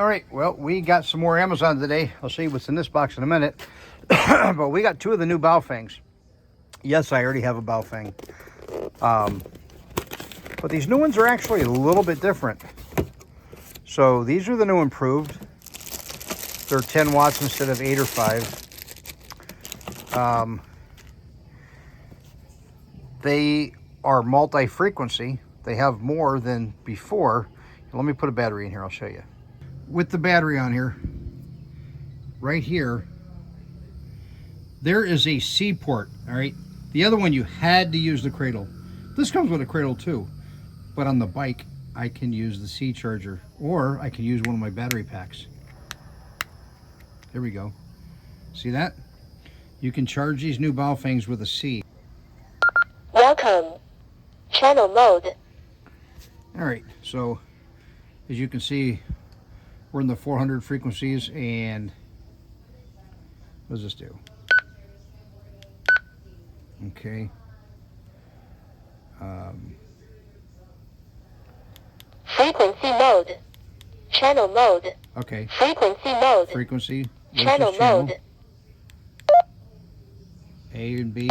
All right, well, we got some more Amazon today. I'll show you what's in this box in a minute. But we got two of the new Baofengs. Yes, I already have a Baofeng. But these new ones are actually a little bit different. So these are the new improved. They're 10 watts instead of 8 or 5. They are multi-frequency. They have more than before. Let me put a battery in here, I'll show you. With the battery on here, right here, there is a C port, all right? The other one, you had to use the cradle. This comes with a cradle too, but on the bike, I can use the C charger, or I can use one of my battery packs. There we go. See that? You can charge these new Baofengs with a C. Welcome. Channel mode. All right, so as you can see, we're in the 400 frequencies, and what does this do? Okay. Frequency mode. Channel mode. Okay. Frequency mode. Frequency. Channel mode. A and B.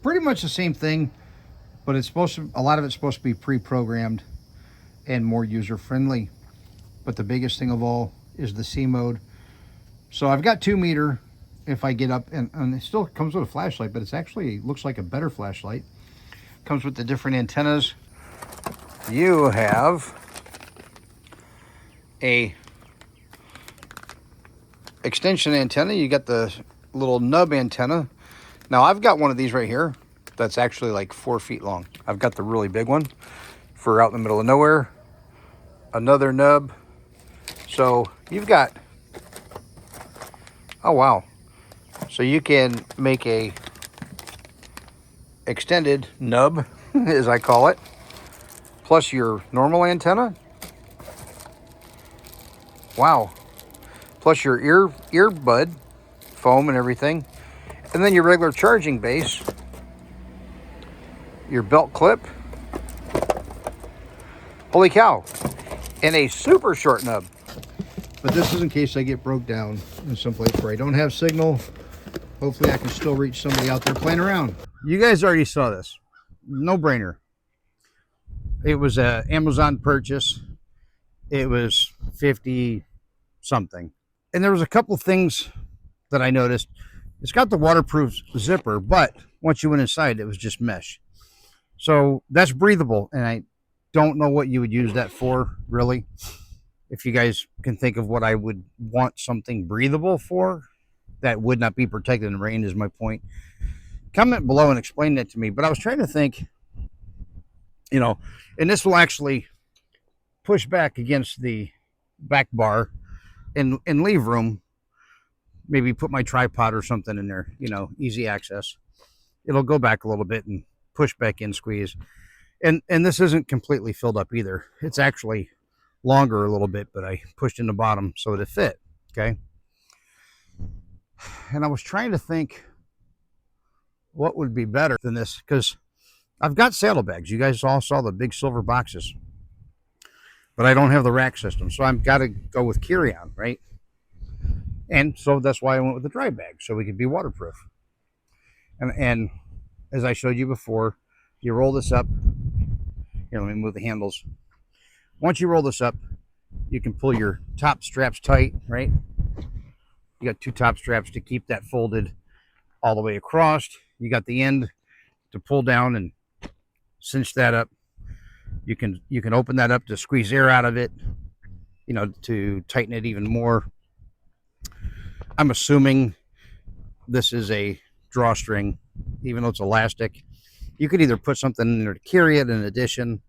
Pretty much the same thing, but it's supposed to, a lot of it's supposed to be pre-programmed and more user-friendly. But the biggest thing of all is the C mode. So I've got 2 meter if I get up, and it still comes with a flashlight, but it's actually looks like a better flashlight. Comes with the different antennas. You have a extension antenna. You got the little nub antenna. Now I've got one of these right here that's actually like 4 feet long. I've got the really big one for out in the middle of nowhere. Another nub. So you've got, oh wow. So you can make a extended nub, as I call it, plus your normal antenna. Wow. Plus your earbud foam and everything. And then your regular charging base, your belt clip. Holy cow. And a super short nub. But this is in case I get broke down in some place where I don't have signal. Hopefully I can still reach somebody out there playing around. You guys already saw this. No brainer. It was an Amazon purchase. It was 50 something. And there was a couple things that I noticed. It's got the waterproof zipper, but once you went inside, it was just mesh. So that's breathable, and I don't know what you would use that for, really. If you guys can think of what I would want something breathable for, that would not be protected in rain is my point. Comment below and explain that to me. But I was trying to think, you know, and this will actually push back against the back bar and leave room. Maybe put my tripod or something in there, you know, easy access. It'll go back a little bit and push back in, squeeze. And this isn't completely filled up either. It's actually longer a little bit, but I pushed in the bottom so it fit, okay? And I was trying to think what would be better than this, because I've got saddlebags. You guys all saw the big silver boxes, but I don't have the rack system, so I've got to go with carry-on, right? And so that's why I went with the dry bag, so we could be waterproof. And as I showed you before, you roll this up. Here, let me move the handles. Once you roll this up, you can pull your top straps tight, right? You got 2 top straps to keep that folded all the way across. You got the end to pull down and cinch that up. You can open that up to squeeze air out of it, you know, to tighten it even more. I'm assuming this is a drawstring, even though it's elastic. You could either put something in there to carry it in addition,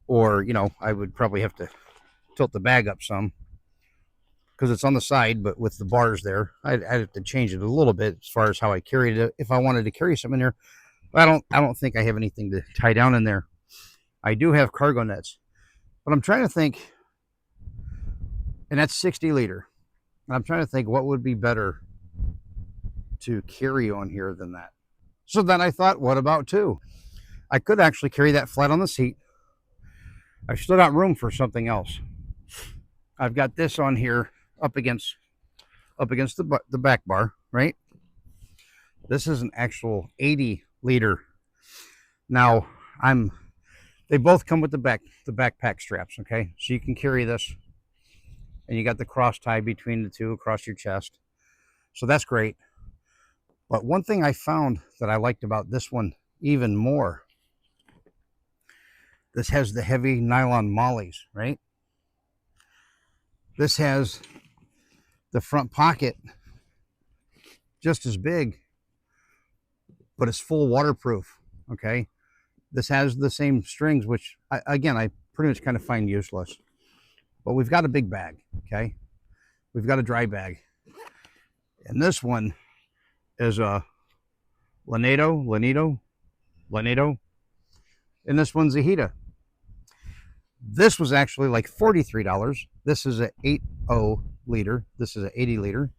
or, you know, I would probably have to tilt the bag up some because it's on the side, but with the bars there, I'd have to change it a little bit as far as how I carried it if I wanted to carry something in there. But I don't think I have anything to tie down in there. I do have cargo nets, but I'm trying to think, and that's 60 liter. And I'm trying to think what would be better to carry on here than that. So then I thought, what about 2? I could actually carry that flat on the seat. I've still got room for something else. I've got this on here up against the back bar, right? This is an actual 80 liter. Now they both come with the backpack straps, okay? So you can carry this, and you got the cross tie between the two across your chest. So that's great. But one thing I found that I liked about this one even more, this has the heavy nylon mollies, right? This has the front pocket just as big, but it's full waterproof, okay? This has the same strings, which, I pretty much kind of find useless. But we've got a big bag, okay? We've got a dry bag. And this one is a Lanedo, and this one's a Hita. This was actually like $43. This is an 80 liter. This is an 80 liter.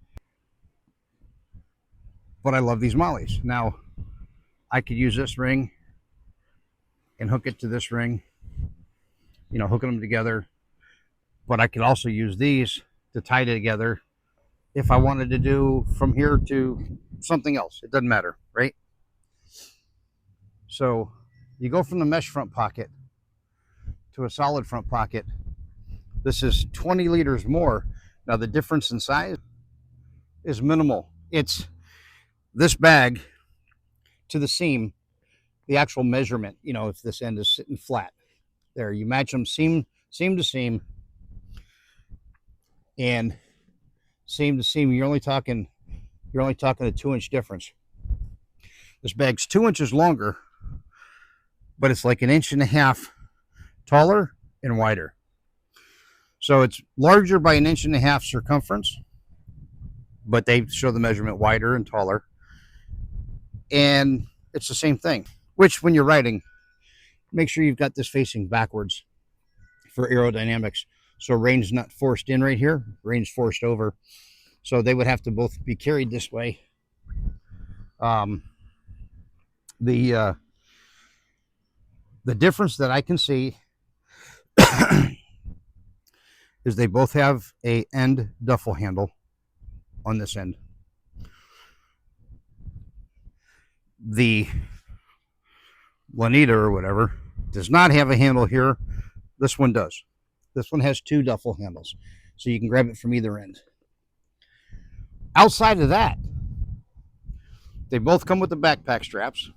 But I love these mollies. Now, I could use this ring and hook it to this ring, you know, hooking them together. But I could also use these to tie it together if I wanted to do from here to something else. It doesn't matter, right? So you go from the mesh front pocket to a solid front pocket. This is 20 liters more. Now the difference in size is minimal. It's this bag to the seam, the actual measurement, you know, if this end is sitting flat. There, you match them seam to seam, and seam to seam, you're only talking a 2-inch difference. This bag's 2 inches longer, but it's like 1.5 inches taller and wider. So it's larger by 1.5 inches circumference, but they show the measurement wider and taller. And it's the same thing, which when you're riding, make sure you've got this facing backwards for aerodynamics. So rain's not forced in right here, rain's forced over. So they would have to both be carried this way. The difference that I can see is they both have a end duffel handle on this end. The Lanita or whatever does not have a handle here. This one does. This one has 2 duffel handles, so you can grab it from either end. Outside of that, they both come with the backpack straps.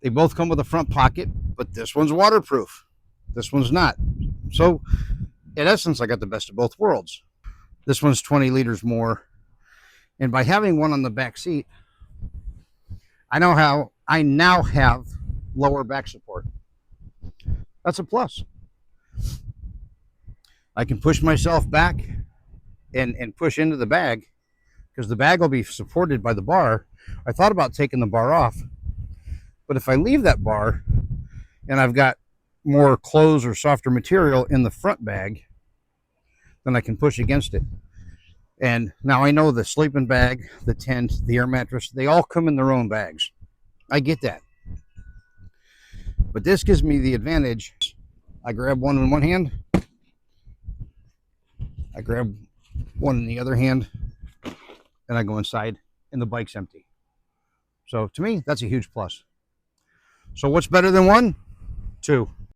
They both come with a front pocket, but this one's waterproof. This one's not. So, in essence, I got the best of both worlds. This one's 20 liters more. And by having one on the back seat, I now have lower back support. That's a plus. I can push myself back and push into the bag, because the bag will be supported by the bar. I thought about taking the bar off, but if I leave that bar and I've got more clothes or softer material in the front bag, then I can push against it. And now I know the sleeping bag, the tent, the air mattress, they all come in their own bags. I get that. But this gives me the advantage. I grab one in one hand. I grab one in the other hand. And I go inside and the bike's empty. So to me, that's a huge plus. So what's better than 1? 2.